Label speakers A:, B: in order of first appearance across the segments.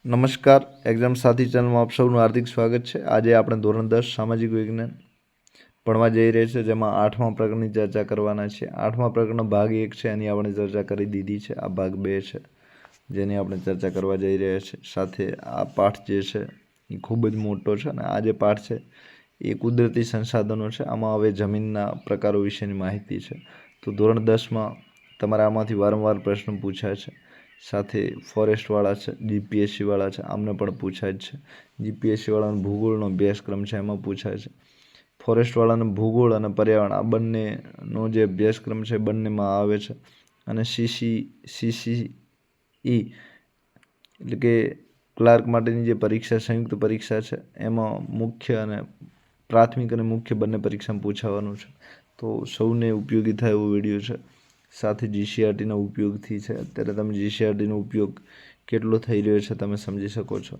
A: નમસ્કાર, એક્ઝામ સાથી ચેનલમાં આપ સૌનું હાર્દિક સ્વાગત છે। આજે આપણે ધોરણ 10 સામાજિક વિજ્ઞાન ભણવા જઈ રહ્યા છે, જેમાં 8મા પ્રકરણની ચર્ચા કરવાના છે। 8મા પ્રકરણનો ભાગ 1 છે, એની આપણે ચર્ચા કરી દીધી છે। આ ભાગ 2 છે, જેની આપણે ચર્ચા કરવા જઈ રહ્યા છે। સાથે આ પાઠ જે છે એ ખૂબ જ મોટો છે અને આ જે પાઠ છે એ કુદરતી સંસાધનો છે। આમાં હવે જમીનના પ્રકારો વિશેની માહિતી છે। તો ધોરણ 10માં તમારે આમાંથી વારંવાર પ્રશ્ન પૂછાય છે। સાથે ફોરેસ્ટવાળા છે, જીપીએસસીવાળા છે, આમને પણ પૂછાય જ છે। જીપીએસસીવાળાનો ભૂગોળનો અભ્યાસક્રમ છે, એમાં પૂછાય છે। ફોરેસ્ટવાળાનો ભૂગોળ અને પર્યાવરણ આ બંનેનો જે અભ્યાસક્રમ છે બંનેમાં આવે છે। અને સીસીઈ એટલે કે ક્લાર્ક માટેની જે પરીક્ષા સંયુક્ત પરીક્ષા છે એમાં મુખ્ય અને પ્રાથમિક અને મુખ્ય બંને પરીક્ષામાં પૂછાવાનું છે। તો સૌને ઉપયોગી થાય એવો વિડીયો છે। સાથે જીસીઆરટીના ઉપયોગથી છે, અત્યારે તમે જીસીઆરટીનો ઉપયોગ કેટલો થઈ રહ્યો છે તમે સમજી શકો છો।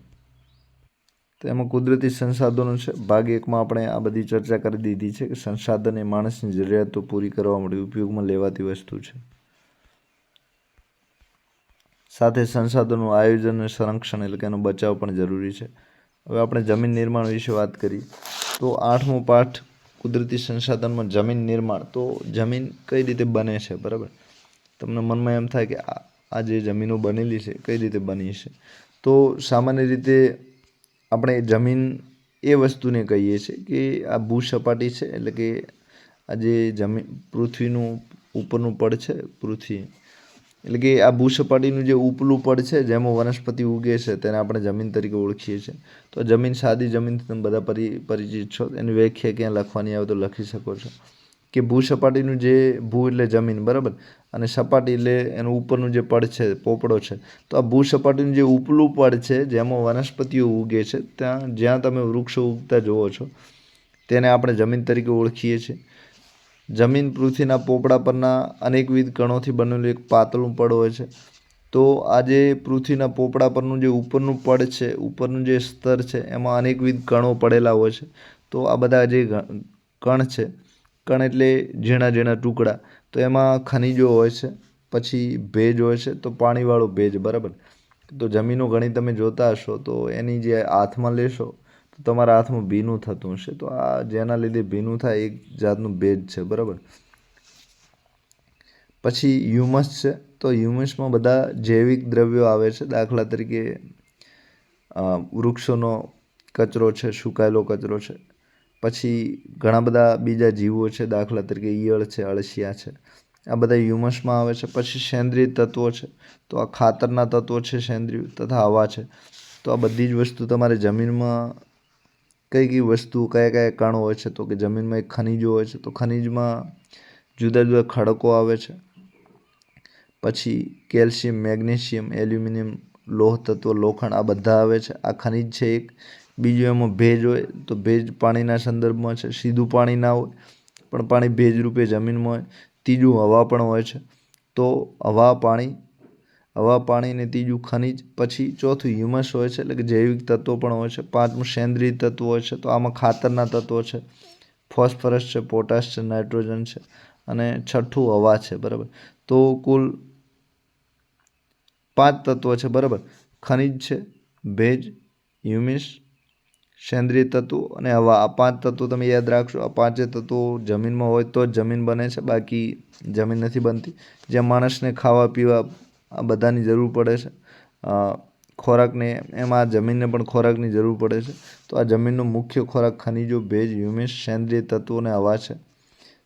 A: તો એમાં કુદરતી સંસાધનો છે, ભાગ 1માં આપણે આ બધી ચર્ચા કરી દીધી છે કે સંસાધન એ માણસની જરૂરિયાતો પૂરી કરવા માટે ઉપયોગમાં લેવાતી વસ્તુ છે। સાથે સંસાધનોનું આયોજન અને સંરક્ષણ એટલે કે એનો બચાવ પણ જરૂરી છે। હવે આપણે જમીન નિર્માણ વિશે વાત કરીએ તો 8મો પાઠ કુદરતી સંસાધનમાં જમીન નિર્માણ। તો જમીન કઈ રીતે બને છે, બરાબર? તમને મનમાં એમ થાય કે આ જે જમીનો બનેલી છે કઈ રીતે બની છે? તો સામાન્ય રીતે આપણે જમીન એ વસ્તુને કહીએ છીએ કે આ ભૂસપાટી છે, એટલે કે આ જે જમીન પૃથ્વીનું ઉપરનું પડ છે, પૃથ્વી એટલે કે આ ભૂસપાટીનું જે ઉપલું પડ છે જેમાં વનસ્પતિ ઉગે છે તેને આપણે જમીન તરીકે ઓળખીએ છીએ। તો જમીન સાદી જમીનથી તમે બધા પરિચિત છો। એની વ્યાખ્યા ક્યાં લખવાની આવે તો લખી શકો છો કે ભૂસપાટીનું જે ભૂ એટલે જમીન, બરાબર, અને સપાટી એટલે એનું ઉપરનું જે પડ છે, પોપડો છે। તો આ ભૂસપાટીનું જે ઉપલું પડ છે જેમાં વનસ્પતિઓ ઉગે છે, જ્યાં તમે વૃક્ષો ઉગતા જુઓ છો તેને આપણે જમીન તરીકે ઓળખીએ છીએ। જમીન પૃથ્વીના પોપડા પરના અનેકવિધ કણોથી બનેલું એક પાતળું પડ હોય છે। તો આ જે પૃથ્વીના પોપડા પરનું જે ઉપરનું પડ છે, ઉપરનું જે સ્તર છે, એમાં અનેકવિધ કણો પડેલા હોય છે। તો આ બધા જે કણ છે, કણ એટલે ઝીણા ઝીણા ટુકડા, તો એમાં ખનિજો હોય છે, પછી ભેજ હોય છે, તો પાણીવાળો ભેજ, બરાબર। તો જમીનો ઘણી તમે જોતા હશો તો એની જે હાથમાં લેશો તો તમારા હાથમાં ભીનું થતું હશે। તો આ જેના લીધે ભીનું થાય એક જાતનું ભેજ છે, બરાબર। પછી હ્યુમસ છે, તો હ્યુમસમાં બધા જૈવિક દ્રવ્યો આવે છે, દાખલા તરીકે વૃક્ષોનો કચરો છે, સુકાયેલો કચરો છે। પછી ઘણા બધા બીજા જીવો છે, દાખલા તરીકે ઈયળ છે, અળસિયા છે, આ બધા હ્યુમસમાં આવે છે। પછી સેન્દ્રિય તત્વો છે, તો આ ખાતરના તત્વો છે સેન્દ્રિય, તથા હવા છે। તો આ બધી જ વસ્તુ તમારે જમીનમાં કઈ વસ્તુ કયા કયા કણ હોય છે તો કે જમીનમાં એક ખનિજો હોય છે, તો ખનિજમાં જુદા જુદા ખડકો આવે છે। પછી કેલ્શિયમ, મેગ્નેશિયમ, એલ્યુમિનિયમ, લોહ તત્વ, લોખંડ આ બધા આવે છે। આ ખનિજ છે એક। બીજું એમાં ભેજ હોય, તો ભેજ પાણીના સંદર્ભમાં છે, સીધું પાણી ના હોય પણ પાણી ભેજ રૂપે જમીનમાં હોય। ત્રીજું હવા પણ હોય છે, તો હવા પાણી ને ત્રીજું ખનિજ। પછી ચોથું હ્યુમસ હોય છે, એટલે કે જૈવિક તત્વો પણ હોય છે। પાંચમું સેન્દ્રિય તત્વો હોય છે, તો આમાં ખાતરના તત્વો છે, ફોસ્ફરસ છે, પોટાશ છે, નાઇટ્રોજન છે, અને છઠ્ઠું હવા છે, બરાબર। તો કુલ 5 તત્વો છે, બરાબર। ખનિજ છે, ભેજ, હ્યુમિસ, સેન્દ્રિય તત્વો અને હવા। આ 5 તત્વો તમે યાદ રાખશો। આ 5 તત્વો જમીનમાં હોય તો જ જમીન બને છે, બાકી જમીન નથી બનતી। જ્યાં માણસને ખાવા પીવા આ બધાની જરૂર પડે છે, ખોરાકને, એમાં જમીનને પણ ખોરાકની જરૂર પડે છે। તો આ જમીનનો મુખ્ય ખોરાક ખનિજો, ભેજ, હ્યુમિસ, સેન્દ્રિય તત્વો અને હવા છે।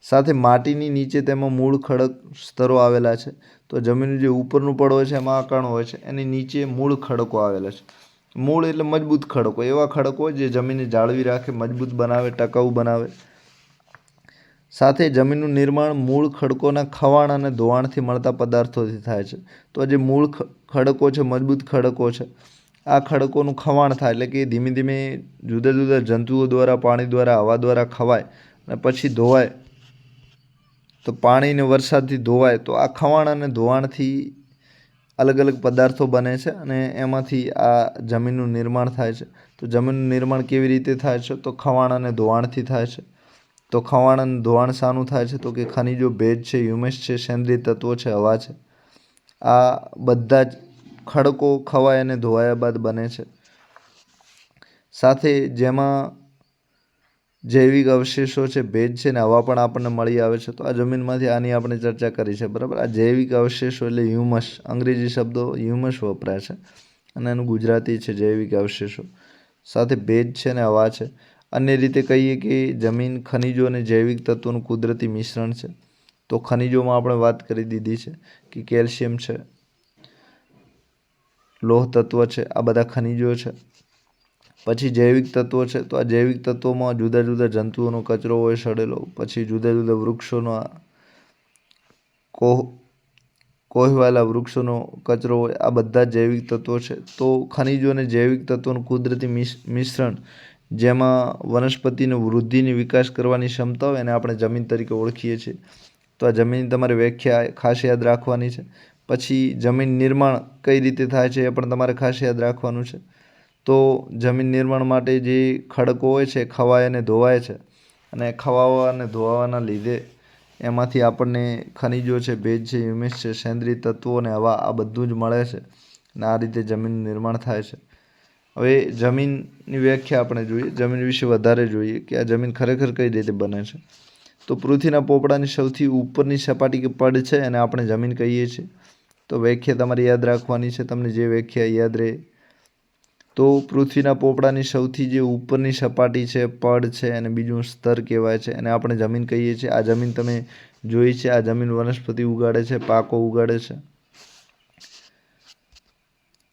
A: સાથે માટીની નીચે તેમાં મૂળ ખડક સ્તરો આવેલા છે। તો જમીનનું જે ઉપરનું પડ હોય છે એમાં આ કણ હોય છે, એની નીચે મૂળ ખડકો આવેલા છે। મૂળ એટલે મજબૂત ખડકો, એવા ખડકો જે જમીનને જાળવી રાખે, મજબૂત બનાવે, ટકાઉ બનાવે। સાથે જમીનનું નિર્માણ મૂળ ખડકોના ખવાણ અને ધોવાણથી મળતા પદાર્થોથી થાય છે। તો જે મૂળ ખડકો છે, મજબૂત ખડકો છે, આ ખડકોનું ખવાણ થાય એટલે કે ધીમે ધીમે જુદા જુદા જંતુઓ દ્વારા, પાણી દ્વારા, હવા દ્વારા ખવાય અને પછી ધોવાય, તો પાણી અને વરસાદથી ધોવાય, તો આ ખવાણ અને ધોવાણથી અલગ અલગ પદાર્થો બને છે અને એમાંથી આ જમીનનું નિર્માણ થાય છે। તો જમીનનું નિર્માણ કેવી રીતે થાય છે? તો ખવાણ અને ધોવાણથી થાય છે। તો ખવાણ અને ધોવાણ શાનું થાય છે? તો કે ખનિજો, ભેજ છે, હ્યુમસ છે, સેન્દ્રિય તત્વો છે, હવા છે। આ બધા જ ખડકો ખવાય અને ધોવાયા બાદ બને છે. સાથે જેમાં જૈવિક અવશેષો છે, ભેજ છે ને હવા પણ આપણને મળી આવે છે. તો આ જમીનમાંથી આની આપણે ચર્ચા કરી છે, બરાબર. આ જૈવિક અવશેષો એટલે હ્યુમસ, અંગ્રેજી શબ્દો હ્યુમસ વપરાય છે અને એનું ગુજરાતી છે જૈવિક અવશેષો. સાથે ભેજ છે ને હવા છે. અન્ય રીતે કહીએ કે જમીન ખનિજો અને જૈવિક તત્વોનું કુદરતી મિશ્રણ છે. તો ખનિજોમાં આપણે વાત કરી દીધી છે કે કેલ્શિયમ છે, લોહ તત્વ છે, આ બધા ખનિજો છે. પછી જૈવિક તત્વો છે. તો આ જૈવિક તત્વોમાં જુદા જુદા જંતુઓનો કચરો હોય સડેલો, પછી જુદા જુદા વૃક્ષોનો કોહવાયેલા વૃક્ષોનો કચરો હોય, આ બધા જૈવિક તત્વો છે. તો ખનિજો અને જૈવિક તત્વોનું કુદરતી મિશ્રણ જેમાં વનસ્પતિની વૃદ્ધિની વિકાસ કરવાની ક્ષમતા હોય એને આપણે જમીન તરીકે ઓળખીએ છીએ. તો આ જમીન તમારે વ્યાખ્યા ખાસ યાદ રાખવાની છે. પછી જમીન નિર્માણ કઈ રીતે થાય છે એ પણ તમારે ખાસ યાદ રાખવાનું છે. તો જમીન નિર્માણ માટે જે ખડકો હોય છે ખવાય અને ધોવાય છે, અને ખવાવા અને ધોવાવાના લીધે એમાંથી આપણને ખનિજો છે, ભેજ છે, હ્યુમસ છે, સેન્દ્રિય તત્વો અને હવા આ બધું જ મળે છે અને આ રીતે જમીનનું નિર્માણ થાય છે. હવે જમીનની વ્યાખ્યા આપણે જોઈએ, જમીન વિશે વધારે જોઈએ કે આ જમીન ખરેખર કઈ રીતે બને છે. તો પૃથ્વીના પોપડાની સૌથી ઉપરની સપાટી કે પડ છે અને આપણે જમીન કહીએ છીએ. તો વ્યાખ્યા તમારે યાદ રાખવાની છે, તમને જે વ્યાખ્યા યાદ રહે. તો પૃથ્વીના પોપડાની સૌથી જે ઉપરની સપાટી છે, પડ છે, અને બીજું સ્તર કહેવાય છે અને આપણે જમીન કહીએ છીએ. આ જમીન તમે જોઈ છે, આ જમીન વનસ્પતિ ઉગાડે છે, પાકો ઉગાડે છે.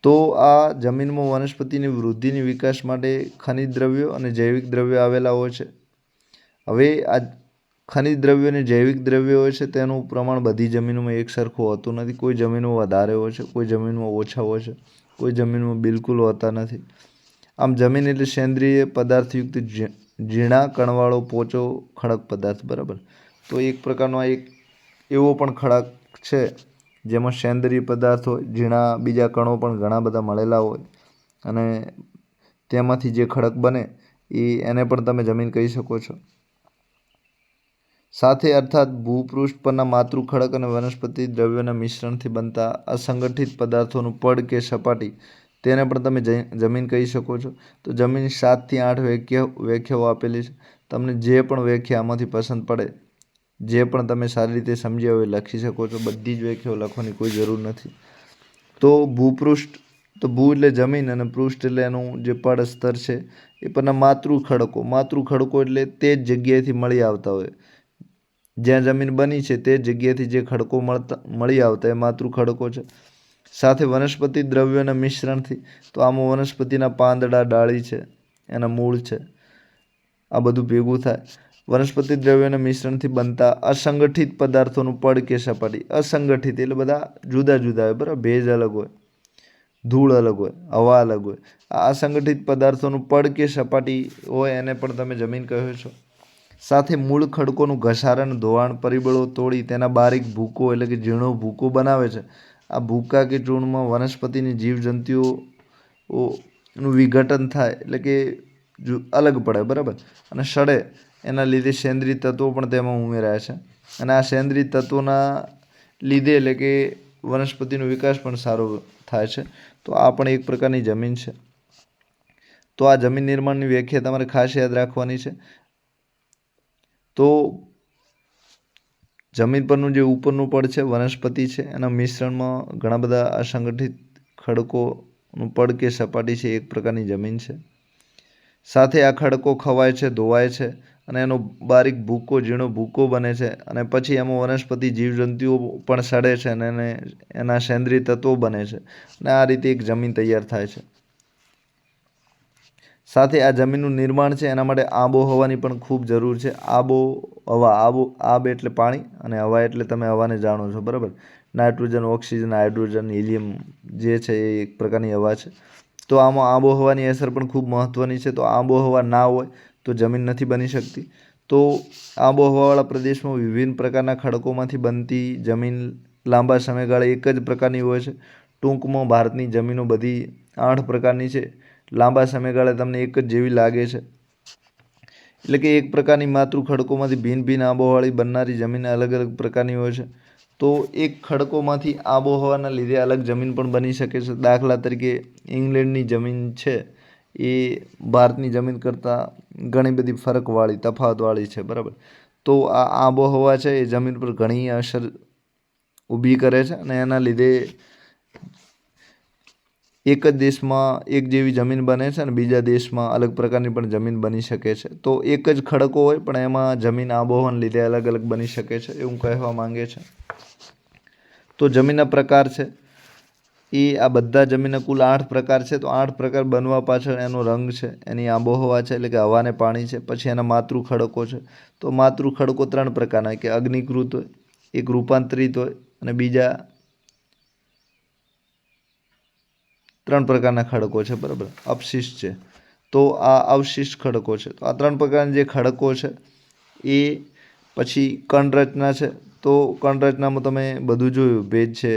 A: તો આ જમીનમાં વનસ્પતિની વૃદ્ધિની વિકાસ માટે ખનિજ દ્રવ્યો અને જૈવિક દ્રવ્યો આવેલા હોય છે. હવે આ ખનિજ દ્રવ્યો અને જૈવિક દ્રવ્યો હોય છે તેનું પ્રમાણ બધી જમીનોમાં એક સરખું હોતું નથી. કોઈ જમીનમાં વધારે હોય છે, કોઈ જમીનમાં ઓછા હોય છે, કોઈ જમીનમાં બિલકુલ હોતા નથી. આમ જમીન એટલે સેન્દ્રિય પદાર્થયુક્ત ઝીણા કણવાળો પોચો ખડક પદાર્થ, બરાબર. તો એક પ્રકારનો એક એવો પણ ખડક છે જેમાં સેન્દ્રિય પદાર્થ હોય, ઝીણા બીજા કણો પણ ઘણા બધા મળેલા હોય અને તેમાંથી જે ખડક બને એને પણ તમે જમીન કહી શકો છો. સાથે અર્થાત ભૂપૃષ્ઠ પરના માતૃ ખડક અને વનસ્પતિ દ્રવ્યોના મિશ્રણથી બનતા અસંગઠિત પદાર્થોનું પડ કે સપાટી તેને પણ તમે જમીન કહી શકો છો. તો જમીન 7 થી 8 વ્યાખ્યાઓ આપેલી છે. તમને જે પણ વ્યાખ્યા આમાંથી પસંદ પડે, જે પણ તમે સારી રીતે સમજ્યા હોય લખી શકો છો. બધી જ વ્યાખ્યાઓ લખવાની કોઈ જરૂર નથી. તો ભૂપૃષ્ઠ, તો ભૂ એટલે જમીન અને પૃષ્ઠ એટલે એનું જે પડ સ્તર છે એ પરના માતૃ ખડકો એટલે તે જ જગ્યાએથી મળી આવતા હોય, જ્યાં જમીન બની છે તે જગ્યાએથી જે ખડકો મળી આવતા એ માતૃ ખડકો છે. સાથે વનસ્પતિ દ્રવ્યોના મિશ્રણથી, તો આમાં વનસ્પતિના પાંદડા, ડાળી છે, એના મૂળ છે, આ બધું ભેગું થાય. વનસ્પતિ દ્રવ્યોના મિશ્રણથી બનતા અસંગઠિત પદાર્થોનું પડ કે સપાટી. અસંગઠિત એટલે બધા જુદા જુદા હોય, બરાબર. ભેજ અલગ હોય, ધૂળ અલગ હોય, હવા અલગ હોય. આ અસંગઠિત પદાર્થોનું પડ કે સપાટી હોય એને પણ તમે જમીન કહો છો. સાથે મૂળ ખડકોનું ઘસારણ, ધોવાણ પરિબળો તોડી તેના બારીક ભૂકો એટલે કે ઝીણો ભૂકો બનાવે છે. આ ભૂકા કે ચૂર્ણમાં વનસ્પતિની જીવજંતુઓનું વિઘટન થાય એટલે કે અલગ પડે, બરાબર, અને સડે. એના લીધે સેન્દ્રિય તત્વો પણ તેમાં ઉમેરાય છે અને આ સેન્દ્રિય તત્વોના લીધે એટલે કે વનસ્પતિનો વિકાસ પણ સારો થાય છે. તો આ પણ એક પ્રકારની જમીન છે. તો આ જમીન નિર્માણની વ્યાખ્યા તમારે ખાસ યાદ રાખવાની છે. તો જમીન પરનું જે ઉપરનું પડ છે વનસ્પતિ છે, એના મિશ્રણમાં ઘણા બધા અસંગઠિત ખડકોનું પડ કે સપાટી છે, એક પ્રકારની જમીન છે. સાથે આ ખડકો ખવાય છે, ધોવાય છે અને એનો બારીક ભૂકો, ઝીણો ભૂકો બને છે અને પછી એમાં વનસ્પતિ જીવજંતુઓ પણ સડે છે અને એના સેન્દ્રિય તત્વો બને છે અને આ રીતે એક જમીન તૈયાર થાય છે. સાથે આ જમીનનું નિર્માણ છે એના માટે આબોહવાની પણ ખૂબ જરૂર છે. આબ એટલે પાણી અને હવા એટલે તમે હવાને જાણો છો, બરાબર. નાઇટ્રોજન, ઓક્સિજન, હાઇડ્રોજન, હિલિયમ જે છે એ એક પ્રકારની હવા છે. તો આમાં આબોહવાની અસર પણ ખૂબ મહત્ત્વની છે. તો આબોહવા ના હોય તો જમીન નથી બની શકતી. તો આબોહવાવાળા પ્રદેશમાં વિભિન્ન પ્રકારના ખડકોમાંથી બનતી જમીન લાંબા સમયગાળે એક જ પ્રકારની હોય છે. ટૂંકમાં ભારતની જમીનો બધી 8 પ્રકારની છે. લાંબા સમયગાળે તમને એક જ જેવી લાગે છે. એટલે કે એક પ્રકારની માતૃ ખડકોમાંથી ભિન્ન ભિન્ન આબોહવાળી બનનારી જમીન અલગ અલગ પ્રકારની હોય છે. તો એક ખડકોમાંથી આબોહવાના લીધે અલગ જમીન પણ બની શકે છે. દાખલા તરીકે ઇંગ્લેન્ડની જમીન છે એ ભારતની જમીન કરતાં ઘણી બધી ફરકવાળી તફાવતવાળી છે, બરાબર. તો આ આબોહવા છે એ જમીન પર ઘણી અસર ઊભી કરે છે અને એના લીધે એક જ દેશમાં એક જેવી જમીન બને છે અને બીજા દેશમાં અલગ પ્રકારની પણ જમીન બની શકે છે. તો એક જ ખડકો હોય પણ એમાં જમીન આબોહવાને લીધે અલગ અલગ બની શકે છે એવું કહેવા માંગે છે. તો જમીનના પ્રકાર છે એ આ બધા જમીનના કુલ 8 પ્રકાર છે. તો 8 પ્રકાર બનવા પાછળ એનો રંગ છે, એની આબોહવા છે એટલે કે હવા અને પાણી છે, પછી એના માતૃ ખડકો છે. તો માતૃ ખડકો 3 પ્રકારના, કે અગ્નિકૃત હોય, એક રૂપાંતરિત હોય અને બીજા 3 પ્રકારના ખડકો છે, બરાબર. અવશિષ્ટ છે. તો આ અવશિષ્ટ ખડકો છે. તો આ 3 પ્રકારના જે ખડકો છે એ પછી કણરચના છે. તો કણરચનામાં તમે બધું જોયું, ભેજ છે,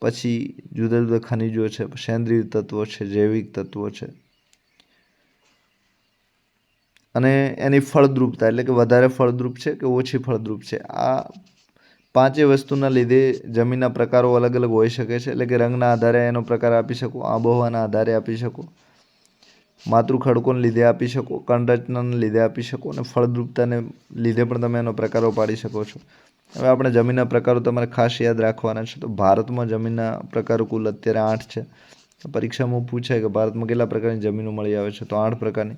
A: પછી જુદા જુદા ખનિજો છે, સેન્દ્રિય તત્વો છે, જૈવિક તત્વો છે અને એની ફળદ્રુપતા એટલે કે વધારે ફળદ્રુપ છે કે ઓછી ફળદ્રુપ છે. આ 5 વસ્તુના લીધે જમીનના પ્રકારો અલગ અલગ હોઈ શકે છે. એટલે કે રંગના આધારે એનો પ્રકાર આપી શકો, આબોહવાના આધારે આપી શકો, માતૃ ખડકોને લીધે આપી શકો, કણરચનાને લીધે આપી શકો અને ફળદ્રુપતાને લીધે પણ તમે એનો પ્રકારો પાડી શકો છો. હવે આપણે જમીનના પ્રકારો તમારે ખાસ યાદ રાખવાના છે. તો ભારતમાં જમીનના પ્રકારો કુલ અત્યારે 8 છે. પરીક્ષામાં પૂછાય કે ભારતમાં કેટલા પ્રકારની જમીનો મળી આવે છે, તો 8 પ્રકારની.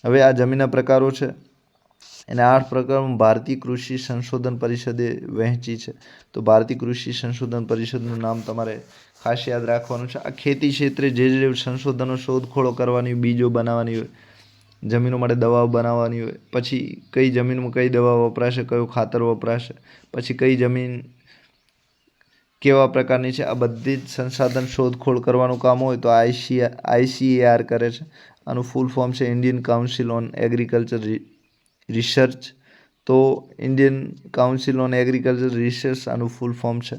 A: હવે આ જમીનના પ્રકારો છે એને 8 પ્રકારોમાં ભારતીય કૃષિ સંશોધન પરિષદે વહેંચી છે. તો ભારતીય કૃષિ સંશોધન પરિષદનું નામ તમારે ખાસ યાદ રાખવાનું છે. આ ખેતી ક્ષેત્રે જે સંશોધનો શોધખોળો કરવાની, બીજો બનાવવાની હોય, જમીનો માટે દવાઓ બનાવવાની હોય, પછી કઈ જમીનમાં કઈ દવા વપરાશે, કયું ખાતર વપરાશે, પછી કઈ જમીન કેવા પ્રકારની છે, આ બધી જ સંસાધન શોધખોળ કરવાનું કામ હોય તો ICAR કરે છે. આનું ફૂલ ફોર્મ છે Indian council on agriculture research. તો Indian council on agriculture research આનું ફૂલ ફોર્મ છે.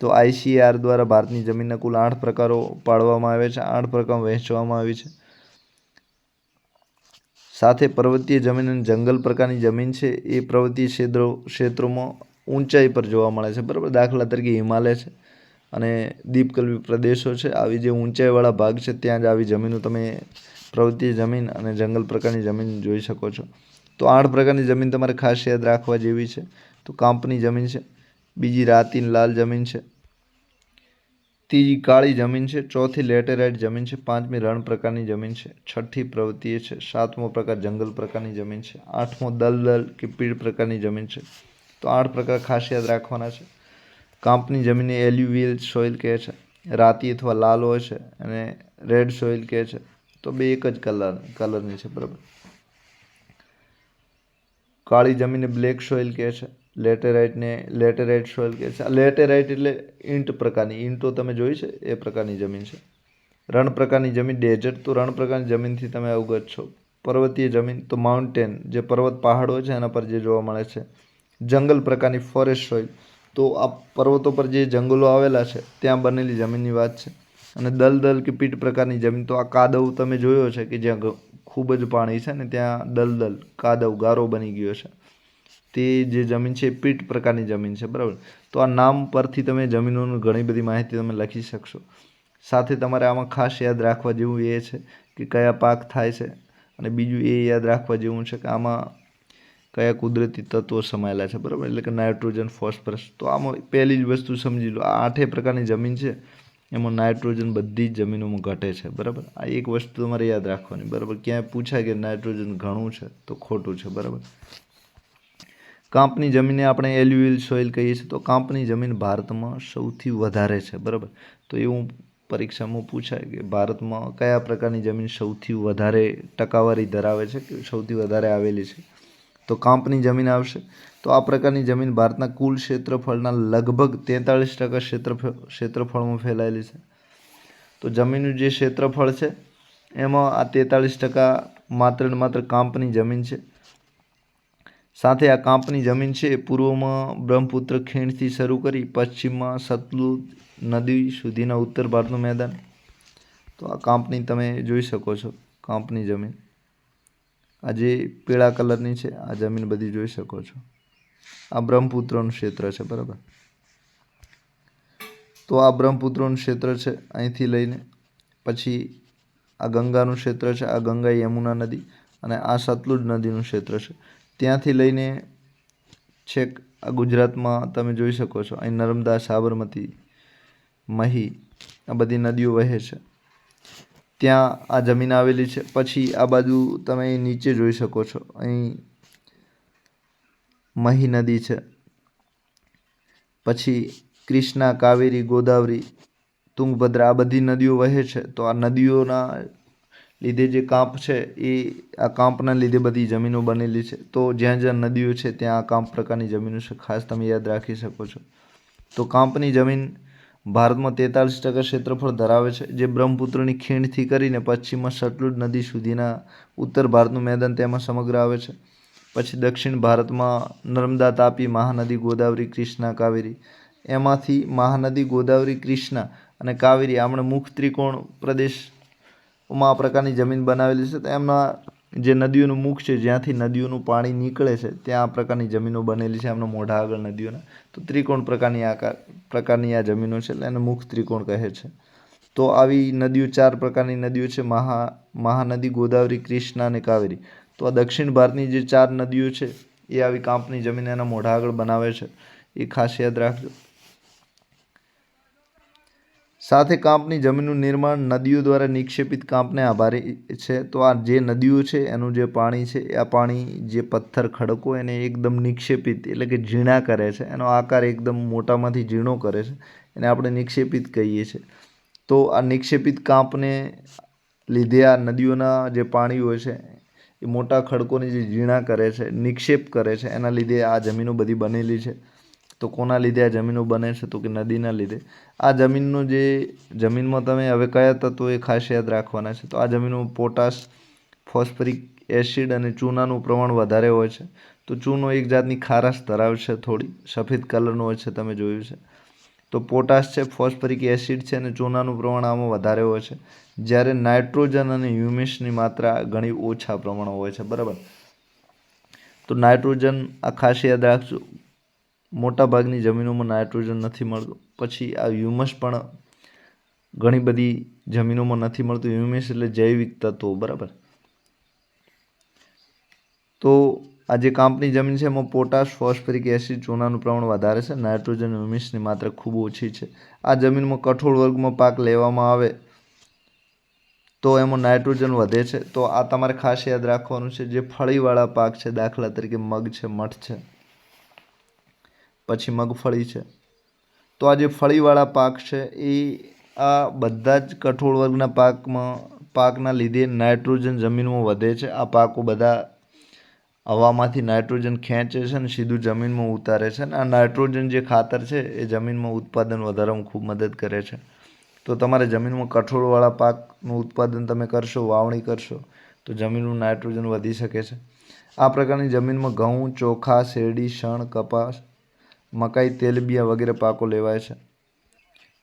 A: તો ICAR દ્વારા ભારતની જમીનના કુલ 8 પ્રકારો પાડવામાં આવે છે, 8 પ્રકારમાં વહેંચવામાં આવી છે. સાથે પર્વતીય જમીન અને જંગલ પ્રકારની જમીન છે એ પર્વતીય ક્ષેત્રોમાં ઊંચાઈ પર જોવા મળે છે, બરાબર. દાખલા તરીકે હિમાલય છે અને દ્વીપકલ્પી પ્રદેશો છે, આવી જે ઊંચાઈવાળા ભાગ છે ત્યાં જ આવી જમીનો તમે પર્વતીય જમીન અને જંગલ પ્રકારની જમીન જોઈ શકો છો. તો 8 પ્રકારની જમીન તમારે ખાસ યાદ રાખવા જેવી છે. તો કાંપની જમીન છે, બીજી રાતીન લાલ જમીન છે, ત્રીજી કાળી જમીન છે, ચોથી લેટેરાઇટ જમીન છે, પાંચમી રણ પ્રકારની જમીન છે, છઠ્ઠી પર્વતીય છે, સાતમો પ્રકાર જંગલ પ્રકારની જમીન છે, આઠમો દલદલ કે પીળ પ્રકારની જમીન છે. તો 8 પ્રકાર ખાસ યાદ રાખવાના છે. કાંપની જમીનને એલ્યુવિયલ સોઇલ કહે છે, રાતી અથવા લાલ હોય છે અને રેડ સોઇલ કહે છે. તો બે એક જ કલરની છે, બરાબર. કાળી જમીનને બ્લેક સોઇલ કહે છે, લેટેરાઇટને લેટેરાઇટ સોઇલ કહે છે. આ લેટેરાઇટ એટલે ઈંટ પ્રકારની, ઈંટો તમે જોઈ છે એ પ્રકારની જમીન છે. રણ પ્રકારની જમીન ડેઝર્ટ, તો રણ પ્રકારની જમીનથી તમે અવગત છો. પર્વતીય જમીન તો માઉન્ટેન, જે પર્વત પહાડો છે એના પર જે જોવા મળે છે. જંગલ પ્રકારની ફોરેસ્ટ સોઇલ, તો આ પર્વતો પર જે જંગલો આવેલા છે ત્યાં બનેલી જમીનની વાત છે. અને દલદલ કે પીટ પ્રકારની જમીન, તો આ કાદવ તમે જોયો છે કે જ્યાં ખૂબ જ પાણી છે ને ત્યાં દલદલ કાદવ ગારો બની ગયો છે, તે જે જમીન છે એ પીટ પ્રકારની જમીન છે, બરાબર. તો આ નામ પરથી તમે જમીનોની ઘણી બધી માહિતી તમે લખી શકશો. સાથે તમારે આમાં ખાસ યાદ રાખવા જેવું એ છે કે કયા પાક થાય છે અને બીજું એ યાદ રાખવા જેવું છે કે આમાં કયા કુદરતી તત્વો સમાયેલા છે, બરાબર. એટલે કે નાઇટ્રોજન, ફોસ્ફરસ. તો આમાં પહેલી જ વસ્તુ સમજી લો, આ 8 પ્રકારની જમીન છે એમાં નાઇટ્રોજન બધી જ જમીનોમાં ઘટે છે, બરાબર. આ એક વસ્તુ તમારે યાદ રાખવાની, બરાબર. ક્યાંય પૂછાય કે નાઇટ્રોજન ઘણું છે તો ખોટું છે, બરાબર. કાંપની જમીનને આપણે એલ્યુવિયલ સોઇલ કહીએ છીએ. તો કાંપની જમીન ભારતમાં સૌથી વધારે છે, બરાબર. તો એવું પરીક્ષામાં પૂછાય કે ભારતમાં કયા પ્રકારની જમીન સૌથી વધારે ટકાવારી ધરાવે છે કે સૌથી વધારે આવેલી છે, તો કાંપની જમીન આવશે. તો આ પ્રકારની જમીન ભારતના કુલ ક્ષેત્રફળના લગભગ 43% ક્ષેત્રફળમાં ફેલાયેલી છે. તો જમીનનું જે ક્ષેત્રફળ છે એમાં આ 43% માત્ર ને માત્ર કાંપની જમીન છે. સાથે આ કાંપની જમીન છે પૂર્વમાં બ્રહ્મપુત્ર ખીણથી શરૂ કરી પશ્ચિમમાં સતલુજ નદી સુધીના ઉત્તર ભારતનું મેદાન. તો આ કાંપની તમે જોઈ શકો છો, કાંપની જમીન આ જે પીળા કલરની છે આ જમીન બધી જોઈ શકો છો. આ બ્રહ્મપુત્રનું ક્ષેત્ર છે, બરાબર. તો આ બ્રહ્મપુત્રનું ક્ષેત્ર છે. અહીંથી લઈને પછી આ ગંગાનું ક્ષેત્ર છે. આ ગંગા યમુના નદી અને આ સતલુજ નદીનું ક્ષેત્ર છે. ત્યાંથી લઈને છેક આ ગુજરાતમાં તમે જોઈ શકો છો. અહીં નર્મદા, સાબરમતી, મહી આ બધી નદીઓ વહે છે. ત્યાં આ જમીન આવેલી છે. પછી આ બાજુ તમે અહીં નીચે જોઈ શકો છો. અહીં મહી નદી છે. પછી કૃષ્ણા, કાવેરી, ગોદાવરી, તુંગભદ્રા આ બધી નદીઓ વહે છે. તો આ નદીઓના લીધે જે કાંપ છે એ આ કાંપના લીધે બધી જમીનો બનેલી છે. તો જ્યાં જ્યાં નદીઓ છે ત્યાં આ કાંપ પ્રકારની જમીનો છે. ખાસ તમે યાદ રાખી શકો છો. તો કાંપની જમીન ભારતમાં 43% ક્ષેત્રફળ ધરાવે છે, જે બ્રહ્મપુત્રની ખીણથી કરીને પશ્ચિમમાં સતલુજ નદી સુધીના ઉત્તર ભારતનું મેદાન તેમાં સમગ્ર આવે છે. પછી દક્ષિણ ભારતમાં નર્મદા, તાપી, મહાનદી, ગોદાવરી, કૃષ્ણા, કાવેરી. એમાંથી મહાનદી, ગોદાવરી, કૃષ્ણા અને કાવેરી આપણે મુખ ત્રિકોણ પ્રદેશમાં આ પ્રકારની જમીન બનાવેલી છે. તો એમના જે નદીઓનું મુખ છે, જ્યાંથી નદીઓનું પાણી નીકળે છે, ત્યાં આ પ્રકારની જમીનો બનેલી છે. એમના મોઢા આગળ નદીઓના તો ત્રિકોણ પ્રકારની આ જમીનો છે, એટલે એને મુખ ત્રિકોણ કહે છે. તો આવી નદીઓ 4 પ્રકારની નદીઓ છે: મહાનદી, ગોદાવરી, કૃષ્ણા અને કાવેરી. તો આ દક્ષિણ ભારતની જે 4 નદીઓ છે એ આવી કાંપની જમીન એના મોઢા આગળ બનાવે છે. એ ખાસ યાદ રાખજો. સાથે કાંપની જમીનનું નિર્માણ નદીઓ દ્વારા નિક્ષેપિત કાંપને આભારી છે. તો આ જે નદીઓ છે એનું જે પાણી છે, આ પાણી જે પથ્થર, ખડકો એને એકદમ નિક્ષેપિત એટલે કે ઝીણા કરે છે. એનો આકાર એકદમ મોટામાંથી ઝીણો કરે છે. એને આપણે નિક્ષેપિત કહીએ છીએ. તો આ નિક્ષેપિત કાંપને લીધે આ નદીઓના જે પાણી હોય છે એ મોટા ખડકોને જે ઝીણા કરે છે, નિક્ષેપ કરે છે, એના લીધે આ જમીનો બધી બનેલી છે. તો કોના લીધે આ જમીનો બને છે? તો કે નદીના લીધે. આ જમીનમાં તમે હવે કયા તત્વો એ ખાસ યાદ રાખવાના છે. તો આ જમીનમાં પોટાશ, ફોસ્ફરિક એસિડ અને ચૂનાનું પ્રમાણ વધારે હોય છે. તો ચૂનો એક જાતની ખારાશ ધરાવે છે, થોડી સફેદ કલરનો હોય છે, તમે જોયું છે. તો પોટાશ છે, ફોસ્ફરિક એસિડ છે અને ચૂનાનું પ્રમાણ આમાં વધારે હોય છે. જ્યારે નાઇટ્રોજન અને હ્યુમસની માત્રા ઘણી ઓછા પ્રમાણમાં હોય છે, બરાબર. તો નાઇટ્રોજન આ ખાસ યાદ રાખજો. મોટાભાગની જમીનોમાં નાઇટ્રોજન નથી મળતું. પછી આ હ્યુમસ પણ ઘણી બધી જમીનોમાં નથી મળતું. હ્યુમસ એટલે જૈવિક તત્વો, બરાબર. તો આ જે કાંપની જમીન છે એમાં પોટાશ, ફોસ્ફરિક એસિડ, ચૂનાનું પ્રમાણ વધારે છે. નાઇટ્રોજન, હ્યુમસની માત્રા ખૂબ ઓછી છે. આ જમીનમાં કઠોળ વર્ગમાં પાક લેવામાં આવે તો એમાં નાઇટ્રોજન વધે છે. તો આ તમારે ખાસ યાદ રાખવાનું છે. જે ફળીવાળા પાક છે, દાખલા તરીકે મગ છે, મઠ છે, પછી મગફળી છે. તો આ જે ફળીવાળા પાક છે એ આ બધા જ કઠોળ વર્ગના પાકના લીધે નાઇટ્રોજન જમીનમાં વધે છે. આ પાકો બધા હવામાંથી નાઇટ્રોજન ખેંચે છે અને સીધું જમીનમાં ઉતારે છે. અને આ નાઇટ્રોજન જે ખાતર છે એ જમીનમાં ઉત્પાદન વધારવામાં ખૂબ મદદ કરે છે. તો તમારે જમીનમાં કઠોળવાળા પાકનું ઉત્પાદન તમે કરશો, વાવણી કરશો, તો જમીનનું નાઇટ્રોજન વધી શકે છે. આ પ્રકારની જમીનમાં ઘઉં, ચોખા, શેરડી, શણ, કપાસ, મકાઈ, તેલબિયાં વગેરે પાકો લેવાય છે.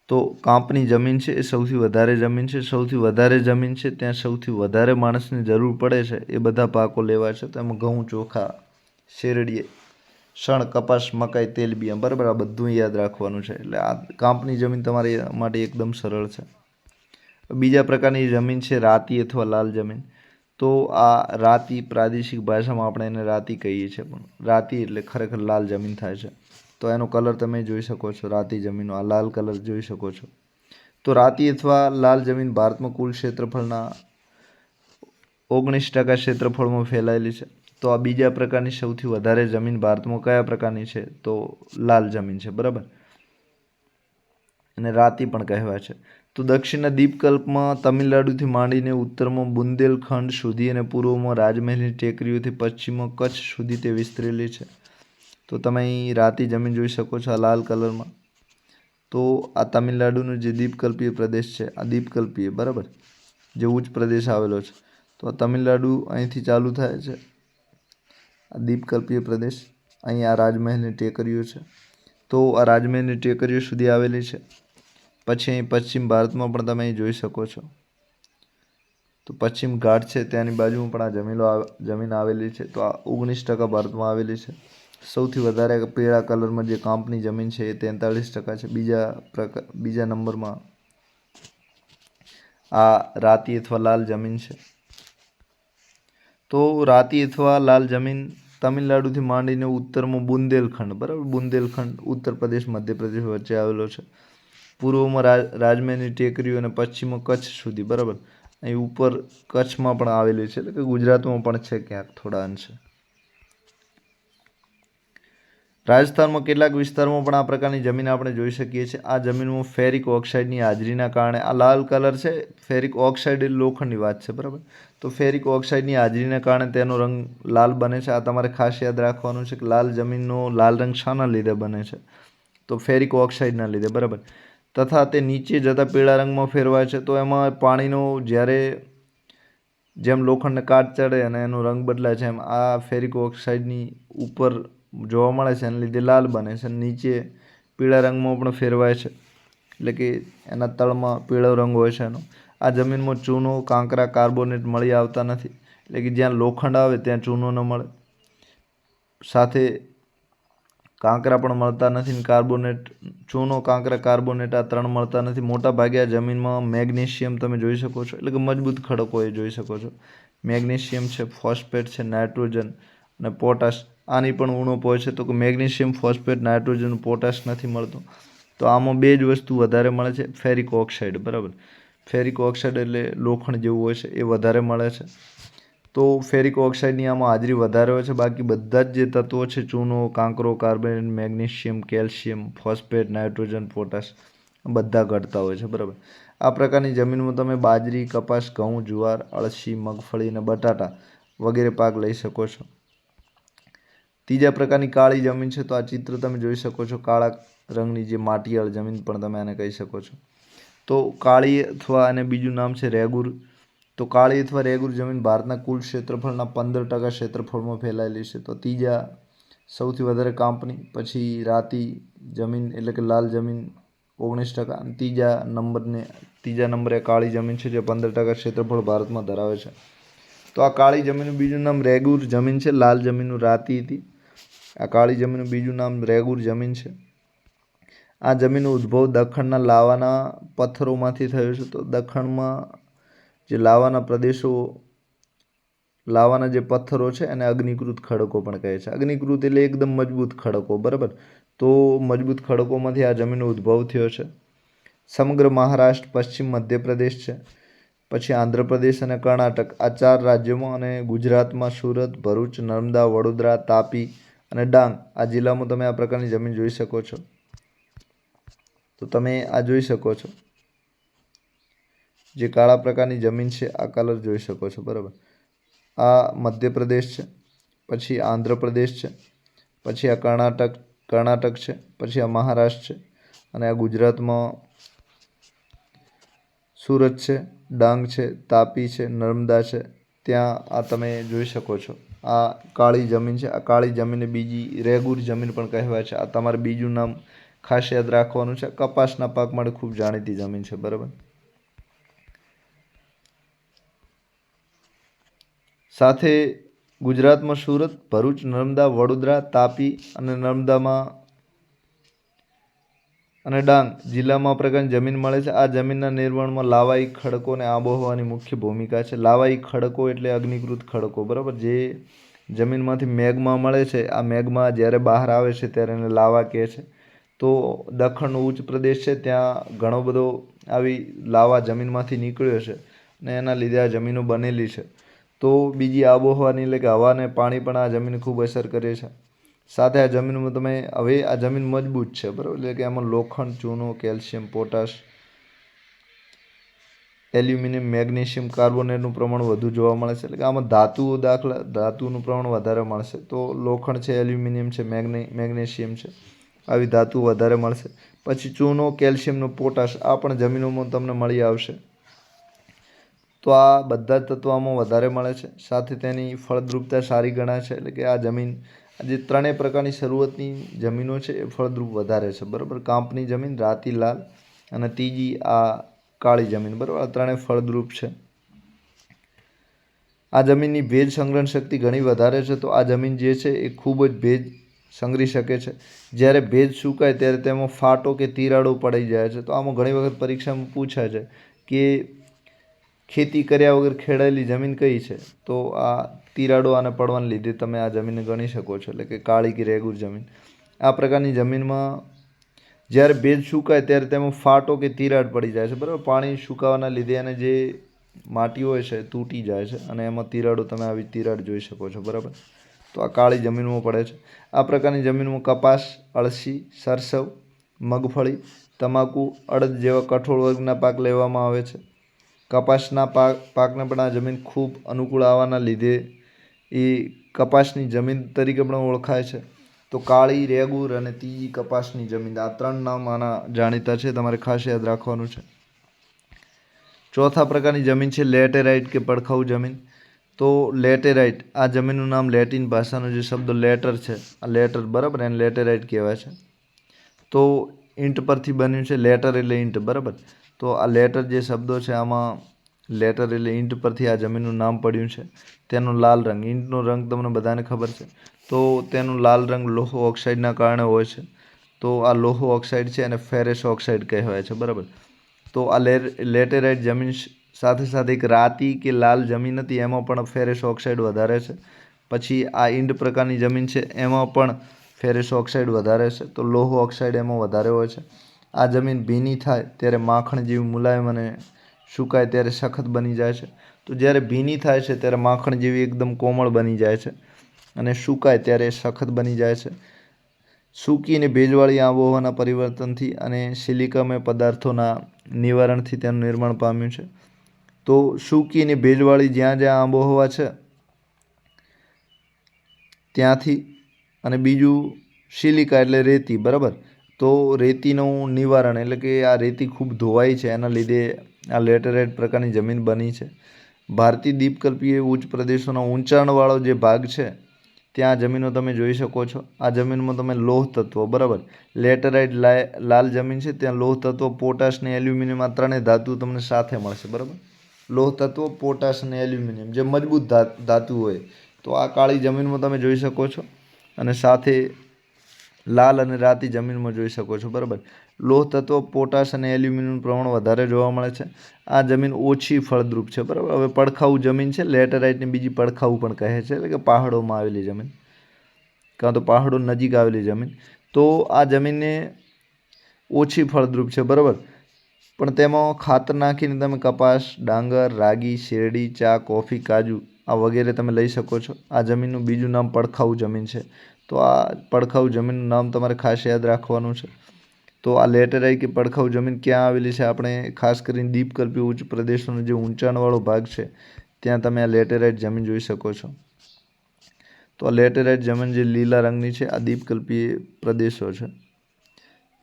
A: તો કાંપની જમીન છે એ સૌથી વધારે જમીન છે. સૌથી વધારે જમીન છે ત્યાં સૌથી વધારે માણસની જરૂર પડે છે એ બધા પાકો લેવાય છે. તો એમાં ઘઉં, ચોખા, શેરડી, શણ, કપાસ, મકાઈ, તેલબિયાં, બરાબર. આ બધું યાદ રાખવાનું છે. એટલે આ કાંપની જમીન તમારી માટે એકદમ સરળ છે. બીજા પ્રકારની જમીન છે રાતી અથવા લાલ જમીન. તો આ રાતી પ્રાદેશિક ભાષામાં આપણે એને રાતી કહીએ છીએ, પણ રાતી એટલે ખરેખર લાલ જમીન થાય છે. તો એનો કલર તમે જોઈ શકો છો. રાતી જમીનનો આ લાલ કલર જોઈ શકો છો. તો રાતી અથવા લાલ જમીન ભારતમાં કુલ ક્ષેત્રફળના 19% ક્ષેત્રફળમાં ફેલાયેલી છે. તો આ બીજા પ્રકારની સૌથી વધારે જમીન ભારતમાં કયા પ્રકારની છે? તો લાલ જમીન છે, બરાબર. અને રાતી પણ કહેવાય છે. તો દક્ષિણના દ્વીપકલ્પમાં તમિલનાડુથી માંડીને ઉત્તરમાં બુંદેલખંડ સુધી અને પૂર્વમાં રાજમહેલની ટેકરીઓથી પશ્ચિમમાં કચ્છ સુધી તે વિસ્તરેલી છે. તો તમે અહીં રાતી જમીન જોઈ શકો છો આ લાલ કલરમાં. તો આ તમિલનાડુનો જે દ્વીપકલ્પીય પ્રદેશ છે, આ દ્વીપકલ્પીય, બરાબર, જે ઉચ્ચ પ્રદેશ આવેલો છે. તો આ તમિલનાડુ અહીંથી ચાલુ થાય છે. આ દ્વીપકલ્પીય પ્રદેશ, અહીં આ રાજમહેલની ટેકરીઓ છે. તો આ રાજમહેલની ટેકરીઓ સુધી આવેલી છે. પછી અહીં પશ્ચિમ ભારતમાં પણ તમે અહીં જોઈ શકો છો. તો પશ્ચિમ ઘાટ છે ત્યાંની બાજુમાં પણ આ જમીન આવેલી છે. તો આ 19% ભારતમાં આવેલી છે. સૌથી વધારે પીળા કલરમાં જે કાંપની જમીન છે એ 43% છે. બીજા નંબરમાં આ રાતી અથવા લાલ જમીન છે. તો રાતી અથવા લાલ જમીન તમિલનાડુથી માંડીને ઉત્તરમાં બુંદેલખંડ, બરાબર, બુંદેલખંડ ઉત્તર પ્રદેશ મધ્યપ્રદેશ વચ્ચે આવેલો છે. પૂર્વમાં રાજમહેરની ટેકરીઓ અને પશ્ચિમમાં કચ્છ સુધી, બરાબર. અહીં ઉપર કચ્છમાં પણ આવેલી છે, એટલે કે ગુજરાતમાં પણ છે ક્યાંક થોડા અંશે. રાજસ્થાનમાં કેટલાક વિસ્તારોમાં પણ આ પ્રકારની જમીન આપણે જોઈ શકીએ છીએ. આ જમીનમાં ફેરિક ઓક્સાઇડની હાજરીના કારણે આ લાલ કલર છે. ફેરિક ઓક્સાઇડ એ લોખંડની વાત છે, બરાબર. તો ફેરિક ઓક્સાઇડની હાજરીના કારણે તેનો રંગ લાલ બને છે. આ તમારે ખાસ યાદ રાખવાનું છે કે લાલ જમીનનો લાલ રંગ શાના લીધે બને છે? તો ફેરિક ઓક્સાઇડના લીધે, બરાબર. તથા તે નીચે જતા પીળા રંગમાં ફેરવાય છે. તો એમાં પાણીનો જ્યારે જેમ લોખંડને કાટ ચડે અને એનો રંગ બદલાય છે, એમ આ ફેરિક ઓક્સાઇડની ઉપર જોવા મળે છે, એના લીધે લાલ બને છે. નીચે પીળા રંગમાં પણ ફેરવાય છે, એટલે કે એના તળમાં પીળો રંગ હોય છે એનો. આ જમીનમાં ચૂનો, કાંકરા, કાર્બોનેટ મળી આવતા નથી, એટલે કે જ્યાં લોખંડ આવે ત્યાં ચૂનો ન મળે, સાથે કાંકરા પણ મળતા નથી, ને કાર્બોનેટ, ચૂનો, કાંકરા, કાર્બોનેટ આ ત્રણ મળતા નથી. મોટા ભાગે આ જમીનમાં મેગ્નેશિયમ તમે જોઈ શકો છો, એટલે કે મજબૂત ખડકો એ જોઈ શકો છો. મેગ્નેશિયમ છે, ફોસ્ફેટ છે, નાઇટ્રોજન અને પોટાશ. આની પણ ઉણપ હોય છે. તો કે મેગ્નેશિયમ, ફોસ્ફેટ, નાઇટ્રોજન, પોટાશ નથી મળતો. તો આમાં બે જ વસ્તુ વધારે મળે છે, ફેરિક ઓક્સાઇડ, બરાબર. ફેરિક ઓક્સાઇડ એટલે લોખંડ જેવું હોય છે, એ વધારે મળે છે. તો ફેરિક ઓક્સાઇડની આમાં હાજરી વધારે હોય છે. બાકી બધા જ જે તત્વો છે, ચૂનો, કાંકરો, carbon, magnesium, calcium, phosphate, nitrogen, potash, બધા ઘટતા હોય છે, બરાબર. આ પ્રકારની જમીનમાં તમે બાજરી, કપાસ, ઘઉં, જુવાર, અળસી, મગફળી અને બટાટા વગેરે પાક લઈ શકો છો. ત્રીજા પ્રકારની કાળી જમીન છે. તો આ ચિત્ર તમે જોઈ શકો છો, કાળા રંગની જે માટીવાળી જમીન પણ તમે આને કહી શકો છો. તો કાળી અથવા અને બીજું નામ છે રેગુર. તો કાળી અથવા રેગુર જમીન ભારતના કુલ ક્ષેત્રફળના 15% ક્ષેત્રફળમાં ફેલાયેલી છે. તો ત્રીજા સૌથી વધારે કાંપની, પછી રાતી જમીન એટલે કે લાલ જમીન 19%, અને ત્રીજા નંબરે કાળી જમીન છે જે 15% ક્ષેત્રફળ ભારતમાં ધરાવે છે. તો આ કાળી જમીનનું બીજું નામ રેગુર જમીન છે. લાલ જમીનનું રાતી હતી. આ કાળી જમીનનું બીજું નામ રેગુર જમીન છે. આ જમીનનો ઉદ્ભવ દખ્ખણના લાવાના પથ્થરોમાંથી થયો છે. તો દખ્ખણમાં જે લાવાના પ્રદેશો, લાવાના જે પથ્થરો છે એને અગ્નિકૃત ખડકો પણ કહે છે. અગ્નિકૃત એટલે એકદમ મજબૂત ખડકો, બરાબર. તો મજબૂત ખડકોમાંથી આ જમીનનો ઉદ્ભવ થયો છે. સમગ્ર મહારાષ્ટ્ર, પશ્ચિમ મધ્યપ્રદેશ છે, પછી આંધ્રપ્રદેશ અને કર્ણાટક, આ 4 રાજ્યોમાં, અને ગુજરાતમાં સુરત, ભરૂચ, નર્મદા, વડોદરા, તાપી અને ડાંગ આ જિલ્લામાં તમે આ પ્રકારની જમીન જોઈ શકો છો. તો તમે આ જોઈ શકો છો, જે કાળા પ્રકારની જમીન છે, આ કલર જોઈ શકો છો, બરાબર. આ મધ્યપ્રદેશ છે, પછી આંધ્રપ્રદેશ છે, પછી આ કર્ણાટક છે, પછી આ મહારાષ્ટ્ર છે, અને આ ગુજરાતમાં સુરત છે, ડાંગ છે, તાપી છે, નર્મદા છે, ત્યાં આ તમે જોઈ શકો છો. આ કાળી જમીન છે. આ કાળી જમીનને બીજી રેગુર જમીન પણ કહેવાય છે. આ તમારે બીજું નામ ખાસ યાદ રાખવાનું છે. કપાસના પાક માટે ખૂબ જાણીતી જમીન છે, બરાબર. સાથે ગુજરાતમાં સુરત, ભરૂચ, નર્મદા, વડોદરા, તાપી અને નર્મદામાં અને ડાંગ જિલ્લામાં આ પ્રકારની જમીન મળે છે. આ જમીનના નિર્માણમાં લાવાઈ ખડકો અને આબોહવાની મુખ્ય ભૂમિકા છે. લાવાઈ ખડકો એટલે અગ્નિકૃત ખડકો, બરાબર. જે જમીનમાંથી મેગ્મા મળે છે, આ મેગ્મા જ્યારે બહાર આવે છે ત્યારે એને લાવા કહે છે. તો દખ્ખણનો ઉચ્ચ પ્રદેશ છે, ત્યાં ઘણો બધો આવી લાવા જમીનમાંથી નીકળ્યો છે, અને એના લીધે આ જમીનો બનેલી છે. તો બીજી આબોહવાની એટલે કે હવા અને પાણી પણ આ જમીન ખૂબ અસર કરે છે. સાથે આ જમીનમાં તમે હવે આ જમીન મજબૂત છે, બરાબર, એટલે કે એમાં લોખંડ, ચૂનો, કેલ્શિયમ, પોટાશ, એલ્યુમિનિયમ, મેગ્નેશિયમ, કાર્બોનેટનું પ્રમાણ વધુ જોવા મળે છે. એટલે કે આમાં ધાતુનું પ્રમાણ વધારે મળશે. તો લોખંડ છે, એલ્યુમિનિયમ છે, મેગ્નેશિયમ છે, આવી ધાતુ વધારે મળશે. પછી ચૂનો, કેલ્શિયમનો, પોટાશ આ પણ જમીનોમાં તમને મળી આવશે. તો આ બધા જ તત્વો આમાં વધારે મળે છે. સાથે તેની ફળદ્રુપતા સારી ગણાય છે. એટલે કે આ જમીન, જે ત્રણેય પ્રકારની શરૂઆતની જમીનો છે એ ફળદ્રુપ વધારે છે, બરાબર. કાંપની જમીન, રાતી લાલ, અને ત્રીજી આ કાળી જમીન, બરાબર. આ ત્રણેય ફળદ્રુપ છે. આ જમીનની ભેજ સંગ્રહણ શક્તિ ઘણી વધારે છે. તો આ જમીન જે છે એ ખૂબ જ ભેજ સંગ્રહી શકે છે. જ્યારે ભેજ સુકાય ત્યારે તેમાં ફાટો કે તિરાડો પડી જાય છે. તો આમાં ઘણી વખત પરીક્ષામાં પૂછાય છે કે ખેતી કર્યા વગર ખેડાયેલી જમીન કઈ છે? તો આ તિરાડો આને પડવાને લીધે તમે આ જમીનને ગણી શકો છો, એટલે કે કાળી કે રેગુર જમીન. આ પ્રકારની જમીનમાં જ્યારે ભેજ સુકાય ત્યારે તેમાં ફાટો કે તિરાડ પડી જાય છે, બરાબર. પાણી સુકાવાના લીધે અને જે માટી હોય છે તૂટી જાય છે અને એમાં તિરાડો, તમે આવી તિરાડ જોઈ શકો છો, બરાબર. તો આ કાળી જમીનમાં પડે છે. આ પ્રકારની જમીનમાં કપાસ, અળસી, સરસવ, મગફળી, તમાકુ, અડદ જેવા કઠોળ વર્ગના પાક લેવામાં આવે છે. કપાસના પાકને પણ આ જમીન ખૂબ અનુકૂળ આવવાના લીધે એ કપાસની જમીન તરીકે પણ ઓળખાય છે. તો કાળી, રેગુર અને તીજી કપાસની જમીન, આ 3 નામ આના જાણીતા છે, તમારે ખાસ યાદ રાખવાનું છે. ચોથા પ્રકારની જમીન છે લેટેરાઇટ કે પડખાઉ જમીન. તો લેટેરાઇટ, આ જમીનનું નામ લેટિન ભાષાનો જે શબ્દ લેટર છે, આ લેટર, બરાબર, એને લેટેરાઇટ કહેવાય છે. તો ઈંટ પરથી બન્યું છે, લેટર એટલે ઈંટ, બરાબર. તો આ લેટર જે શબ્દો છે આમાં લેટર એટલે ઈંટ પરથી આ જમીનનું નામ પડ્યું છે. તેનો લાલ રંગ, ઈંટનો રંગ તમને બધાને ખબર છે. તો તેનો લાલ રંગ લોહ ઓક્સાઇડના કારણે હોય છે. તો આ લોહ ઓક્સાઇડ છે અને ફેરસ ઓક્સાઇડ કહેવાય છે, બરાબર. તો આ લેટેરાઇટ જમીન સાથે સાથે એક રાતી કે લાલ જમીન હતી, એમાં પણ ફેરસ ઓક્સાઇડ વધારે છે. પછી આ ઈંટ પ્રકારની જમીન છે, એમાં પણ ફેરસ ઓક્સાઇડ વધારે છે. તો લોહ ઓક્સાઇડ એમાં વધારે હોય છે. આ જમીન ભીની થાય ત્યારે માખણ જેવી મુલાયમ અને સુકાય ત્યારે સખત બની જાય છે. તો જ્યારે ભીની થાય છે ત્યારે માખણ જેવી એકદમ કોમળ બની જાય છે અને સુકાય ત્યારે સખત બની જાય છે. સૂકી અને ભેજવાળી આબોહવાના પરિવર્તનથી અને સિલિકામય પદાર્થોના નિવારણથી તેનું નિર્માણ પામ્યું છે. તો સૂકી અને ભેજવાળી જ્યાં જ્યાં આબોહવા છે ત્યાંથી, અને બીજું સિલિકા એટલે રેતી, બરાબર. તો રેતીનું નિવારણ એટલે કે આ રેતી ખૂબ ધોવાઈ છે, એના લીધે આ લેટેરાઇટ પ્રકારની જમીન બની છે. ભારતીય દ્વીપકલ્પીય ઉચ્ચ પ્રદેશોનો ઊંચાણવાળો જે ભાગ છે ત્યાં જમીનો તમે જોઈ શકો છો. આ જમીનમાં તમે લોહ તત્વો, બરાબર, લેટેરાઇટ લાલ જમીન છે ત્યાં લોહ તત્વો પોટાશ ને એલ્યુમિનિયમ, આ 3 ધાતુ તમને સાથે મળશે, બરાબર. લોહ તત્વો, પોટાશ અને એલ્યુમિનિયમ જે મજબૂત ધાતુ હોય, તો આ કાળી જમીનમાં તમે જોઈ શકો છો. અને સાથે લાલ અને રાતી જમીનમાં જોઈ શકો છો, બરાબર. લોહ તત્વો, પોટાશ અને એલ્યુમિનિયમનું પ્રમાણ વધારે જોવા મળે છે. આ જમીન ઓછી ફળદ્રુપ છે, બરાબર. હવે પડખાઉ જમીન છે, લેટેરાઇટની બીજી પડખાઉ પણ કહે છે, એટલે કે પહાડોમાં આવેલી જમીન કાં તો પહાડો નજીક આવેલી જમીન. તો આ જમીનને ઓછી ફળદ્રુપ છે, બરાબર. પણ તેમાં ખાતર નાખીને તમે કપાસ, ડાંગર, રાગી, શેરડી, ચા, કોફી, કાજુ આ વગેરે તમે લઈ શકો છો. આ જમીનનું બીજું નામ પડખાઉ જમીન છે. તો આ પડખાઉ જમીનનું નામ તમારે ખાસ યાદ રાખવાનું છે. તો આ લેટેરાઇટ કે પડખાઉ જમીન ક્યાં આવેલી છે? આપણે ખાસ કરીને દ્વીપકલ્પીય ઉચ્ચ પ્રદેશોનો જે ઊંચાણવાળો ભાગ છે ત્યાં તમે આ લેટેરાઇટ જમીન જોઈ શકો છો. તો આ લેટેરાઇટ જમીન જે લીલા રંગની છે, આ દ્વીપકલ્પીય પ્રદેશો છે.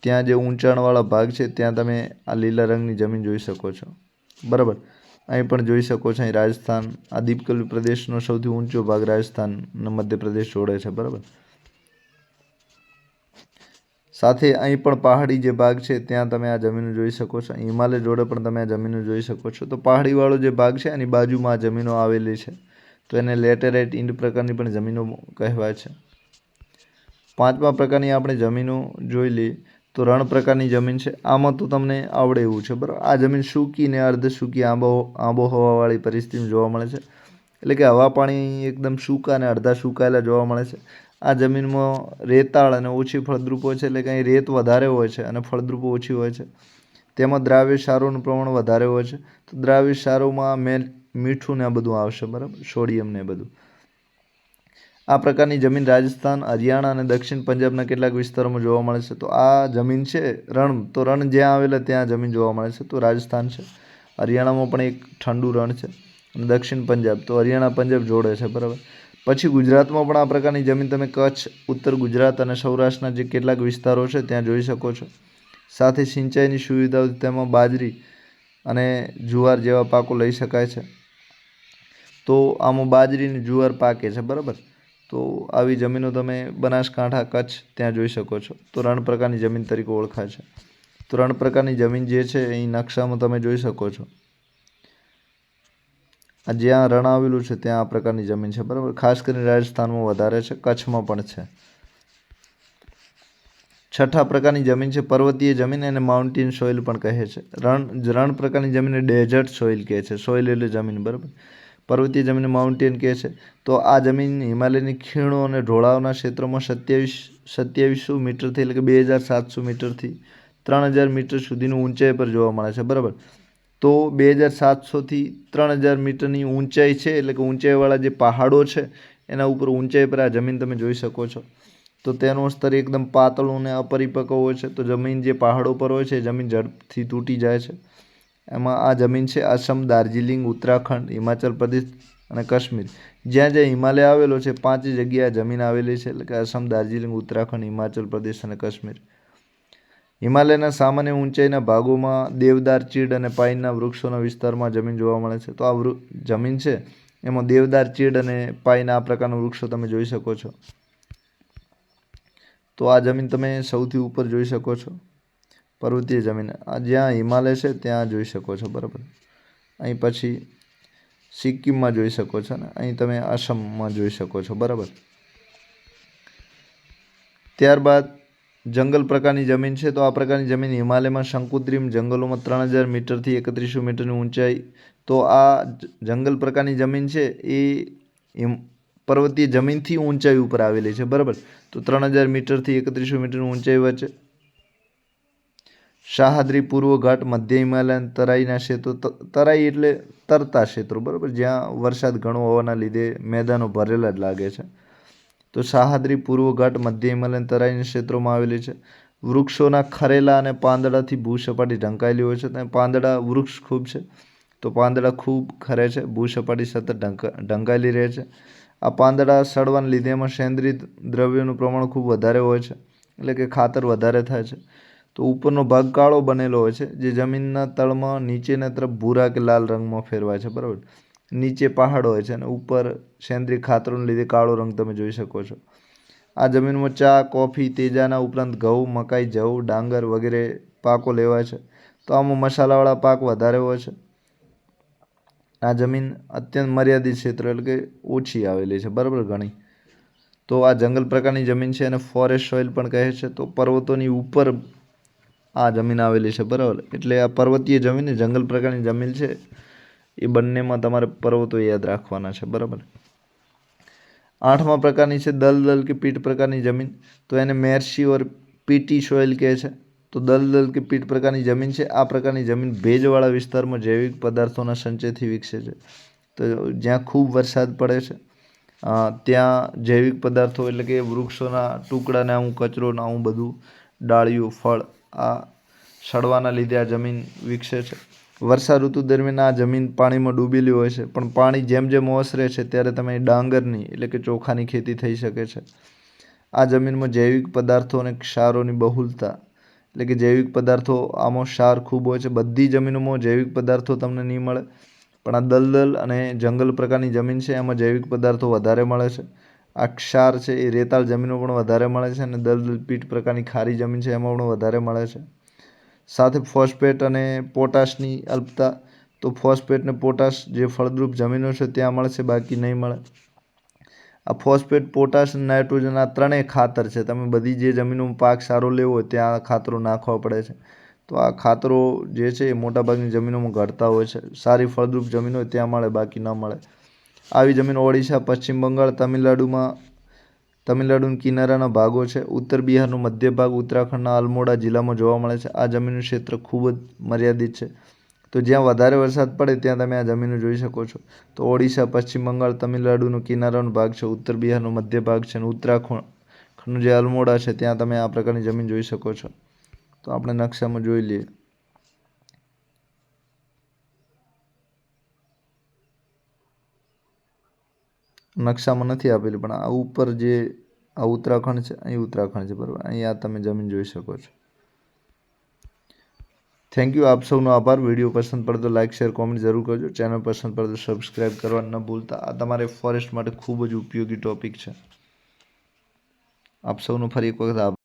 A: ત્યાં જે ઊંચાણવાળા ભાગ છે ત્યાં તમે આ લીલા રંગની જમીન જોઈ શકો છો, બરાબર. અહીં પણ જોઈ શકો છો, અહીં રાજસ્થાન, આ દ્વીપકલ્પીય પ્રદેશનો સૌથી ઊંચો ભાગ રાજસ્થાન અને મધ્યપ્રદેશ જોડે છે, બરાબર. સાથે અહીં પણ પહાડી જે ભાગ છે ત્યાં તમે આ જમીનો જોઈ શકો છો. હિમાલય જોડે પણ તમે આ જમીનો જોઈ શકો છો. તો પહાડીવાળો જે ભાગ છે એની બાજુમાં આ જમીનો આવેલી છે, તો એને લેટેરાઇટ ઈંટ પ્રકારની પણ જમીનો કહેવાય છે. 5મા પ્રકારની આપણે જમીનો જોઈ લઈએ તો રણ પ્રકારની જમીન છે. આમાં તો તમને આવડે એવું છે, બરાબર. આ જમીન સૂકી ને અર્ધ સૂકી આબોહવાવાળી પરિસ્થિતિમાં જોવા મળે છે, એટલે કે હવા પાણી એકદમ સૂકા અને અડધા સૂકાયેલા જોવા મળે છે. આ જમીનમાં રેતાળ અને ઓછી ફળદ્રુપ હોય છે, એટલે કે અહીં રેત વધારે હોય છે અને ફળદ્રુપ ઓછી હોય છે. તેમાં દ્રાવ્ય ક્ષારોનું પ્રમાણ વધારે હોય છે. તો દ્રાવ્ય ક્ષારોમાં મીઠું ને આ બધું આવશે, બરાબર, સોડિયમ ને બધું. આ પ્રકારની જમીન રાજસ્થાન, હરિયાણા અને દક્ષિણ પંજાબના કેટલાક વિસ્તારોમાં જોવા મળે છે. તો આ જમીન છે રણ, તો રણ જ્યાં આવેલા ત્યાં જમીન જોવા મળે છે. તો રાજસ્થાન છે, હરિયાણામાં પણ એક ઠંડુ રણ છે, અને દક્ષિણ પંજાબ, તો હરિયાણા પંજાબ જોડે છે, બરાબર. પછી ગુજરાતમાં પણ આ પ્રકારની જમીન તમે કચ્છ, ઉત્તર ગુજરાત અને સૌરાષ્ટ્રના જે કેટલાક વિસ્તારો છે ત્યાં જોઈ શકો છો. સાથે સિંચાઈની સુવિધાઓ, તેમાં બાજરી અને જુવાર જેવા પાકો લઈ શકાય છે. તો આમાં બાજરી અને જુવાર પાકે છે, બરાબર. તો આવી જમીનો તમે બનાસકાંઠા, કચ્છ ત્યાં જોઈ શકો છો. તો રણ પ્રકારની જમીન તરીકે ઓળખાય છે. તો રણ પ્રકારની જમીન જે છે અહીં નકશામાં તમે જોઈ શકો છો. આ જ્યાં રણ આવેલું છે ત્યાં આ પ્રકારની જમીન છે, બરાબર. ખાસ કરીને રાજસ્થાનમાં વધારે છે, કચ્છમાં પણ છે. છઠ્ઠા પ્રકારની જમીન છે પર્વતીય જમીન, એને માઉન્ટેન સોઇલ પણ કહે છે. રણ પ્રકારની જમીનને ડેઝર્ટ સોઇલ કહે છે. સોઇલ એટલે જમીન, બરાબર. પર્વતીય જમીન માઉન્ટેન કહે છે. તો આ જમીન હિમાલયની ખીણો અને ઢોળાવના ક્ષેત્રોમાં 2700 મીટરથી એટલે કે 2700 મીટરથી 3000 મીટર સુધીની ઊંચાઈ પર જોવા મળે છે, બરાબર. તો 2700થી 3000 મીટરની ઊંચાઈ છે, એટલે કે ઊંચાઈવાળા જે પહાડો છે એના ઉપર ઊંચાઈ પર આ જમીન તમે જોઈ શકો છો. તો તેનું સ્તર એકદમ પાતળું અને અપરિપક્વ હોય છે. તો જમીન જે પહાડો પર હોય છે એ જમીન ઝડપથી તૂટી જાય છે. એમાં આ જમીન છે આસામ, દાર્જિલિંગ, ઉત્તરાખંડ, હિમાચલ પ્રદેશ અને કાશ્મીર. જ્યાં જ્યાં હિમાલય આવેલો છે 5 જગ્યાએ જમીન આવેલી છે, એટલે કે આસામ, દાર્જિલિંગ, ઉત્તરાખંડ, હિમાચલ પ્રદેશ અને કાશ્મીર. હિમાલયના સામાન્ય ઊંચાઈના ભાગોમાં દેવદાર, ચીડ અને પાઇનના વૃક્ષોના વિસ્તારમાં જમીન જોવા મળે છે. તો આ જમીન છે એમાં દેવદાર, ચીડ અને પાઇન આ પ્રકારના વૃક્ષો તમે જોઈ શકો છો. તો આ જમીન તમે સૌથી ઉપર જોઈ શકો છો, પર્વતીય જમીન. આ જ્યાં હિમાલય છે ત્યાં જોઈ શકો છો, બરાબર. અહીં પછી સિક્કિમમાં જોઈ શકો છો ને અહીં તમે આસામમાં જોઈ શકો છો, બરાબર. ત્યારબાદ જંગલ પ્રકારની જમીન છે. તો આ પ્રકારની જમીન હિમાલયમાં શંકુદ્રીમ જંગલોમાં 3000 મીટરથી 3100 મીટરની ઊંચાઈ. તો આ જંગલ પ્રકારની જમીન છે એ પર્વતીય જમીનથી ઊંચાઈ ઉપર આવેલી છે, બરાબર. તો 3000 મીટરથી 3100 મીટરની ઊંચાઈ વચ્ચે શાહદ્રી, પૂર્વ ઘાટ, મધ્ય હિમાલય, તરાઈના ક્ષેત્રો. તરાઈ એટલે તરતા ક્ષેત્રો, બરાબર, જ્યાં વરસાદ ઘણો હોવાના લીધે મેદાનો ભરેલા જ લાગે છે. તો શાહદ્રી, પૂર્વ ઘાટ, મધ્ય હિમાલય, તરાઈના ક્ષેત્રોમાં આવેલી છે. વૃક્ષોના ખરેલા અને પાંદડાથી ભૂસપાટી ઢંકાયેલી હોય છે. ત્યાં પાંદડા વૃક્ષ ખૂબ છે, તો પાંદડા ખૂબ ખરે છે, ભૂસપાટી સતત ઢંકાયેલી રહે છે. આ પાંદડા સડવાને લીધે એમાં સેન્દ્રિય દ્રવ્યોનું પ્રમાણ ખૂબ વધારે હોય છે, એટલે કે ખાતર વધારે થાય છે. તો ઉપરનો ભાગ કાળો બનેલો હોય છે, જે જમીનના તળમાં નીચેના તરફ ભૂરા કે લાલ રંગમાં ફેરવાય છે, બરાબર. નીચે પહાડો હોય છે અને ઉપર સેન્દ્રિય ખાતરોને લીધે કાળો રંગ તમે જોઈ શકો છો. આ જમીનમાં ચા, કોફી, તેજાના ઉપરાંત ઘઉં, મકાઈ, જવ, ડાંગર વગેરે પાકો લેવાય છે. તો આમાં મસાલાવાળા પાક વધારે હોય છે. આ જમીન અત્યંત મર્યાદિત ક્ષેત્ર એટલે કે ઓછી આવેલી છે, બરાબર, ઘણી. તો આ જંગલ પ્રકારની જમીન છે અને ફોરેસ્ટ સોઇલ પણ કહે છે. તો પર્વતોની ઉપર આ જમીન આવેલી છે, બરાબર. એટલે આ પર્વતીય જમીન ને જંગલ પ્રકારની જમીન છે એ બંનેમાં તમારે પર્વતો યાદ રાખવાના છે, બરાબર. 8મા પ્રકારની છે દલદલ કે પીઠ પ્રકારની જમીન. તો એને મેર્સી ઓર પીટી સોઇલ કહે છે. તો દલદલ કે પીઠ પ્રકારની જમીન છે. આ પ્રકારની જમીન ભેજવાળા વિસ્તારમાં જૈવિક પદાર્થોના સંચયથી વિકસે છે. તો જ્યાં ખૂબ વરસાદ પડે છે ત્યાં જૈવિક પદાર્થો એટલે કે વૃક્ષોના ટુકડાને આવું કચરો ને આવું બધું ડાળીઓ, ફળ આ સડવાના લીધે આ જમીન વિકસે છે. વર્ષા ઋતુ દરમિયાન આ જમીન પાણીમાં ડૂબેલી હોય છે, પણ પાણી જેમ જેમ ઓસરે છે ત્યારે તમે ડાંગરની એટલે કે ચોખાની ખેતી થઈ શકે છે. આ જમીનમાં જૈવિક પદાર્થો અને ક્ષારોની બહુલતા એટલે કે જૈવિક પદાર્થો આમાં ક્ષાર ખૂબ હોય છે. બધી જમીનોમાં જૈવિક પદાર્થો તમને નહીં મળે, પણ આ દલદલ અને જંગલ પ્રકારની જમીન છે એમાં જૈવિક પદાર્થો વધારે મળે છે. આ ક્ષાર છે એ રેતાળ જમીનો પણ વધારે મળે છે અને દલદલ પીઠ પ્રકારની ખારી જમીન છે એમાં પણ વધારે મળે છે. સાથે ફોસ્ફેટ અને પોટાશની અલ્પતા. તો ફોસ્ફેટ અને પોટાશ જે ફળદ્રુપ જમીનો છે ત્યાં મળશે, બાકી નહીં મળે. આ ફોસ્ફેટ, પોટાશ અને નાઇટ્રોજન આ ત્રણેય ખાતર છે. તમે બધી જે જમીનોમાં પાક સારો લેવો હોય ત્યાં આ ખાતરો નાખવા પડે છે. તો આ ખાતરો જે છે એ મોટાભાગની જમીનોમાં ઘટતા હોય છે. સારી ફળદ્રુપ જમીન હોય ત્યાં મળે, બાકી ન મળે. આવી જમીન ઓડિશા, પશ્ચિમ બંગાળ, તમિલનાડુના કિનારાના ભાગો છે. ઉત્તર બિહારનો મધ્ય ભાગ, ઉત્તરાખંડના અલ્મોડા જિલ્લામાં જોવા મળે છે. આ જમીનનું ક્ષેત્ર ખૂબ જ મર્યાદિત છે. તો જ્યાં વધારે વરસાદ પડે ત્યાં તમે આ જમીનો જોઈ શકો છો. તો ઓડિશા, પશ્ચિમ બંગાળ, તમિલનાડુનો કિનારાનો ભાગ છે, ઉત્તર બિહારનો મધ્ય ભાગ છે અને ઉત્તરાખંડનું જે અલ્મોડા છે ત્યાં તમે આ પ્રકારની જમીન જોઈ શકો છો. તો આપણે નકશામાં જોઈ લઈએ. નકશામાં નથી આપેલી, પણ આ ઉપર જે આ ઉત્તરાખંડ છે, અહીં ઉત્તરાખંડ છે, બરાબર. અહીં આ તમે જમીન જોઈ શકો છો. Thank you. આપ સૌનો આભાર. વિડીયો પસંદ પડે તો લાઇક, શેર, કોમેન્ટ જરૂર કરજો. ચેનલ પસંદ પડે તો સબસ્ક્રાઈબ કરવા ન ભૂલતા. આ તમારે ફોરેસ્ટ માટે ખૂબ જ ઉપયોગી ટોપિક છે. આપ સૌનો ફરી એક વખત આભાર.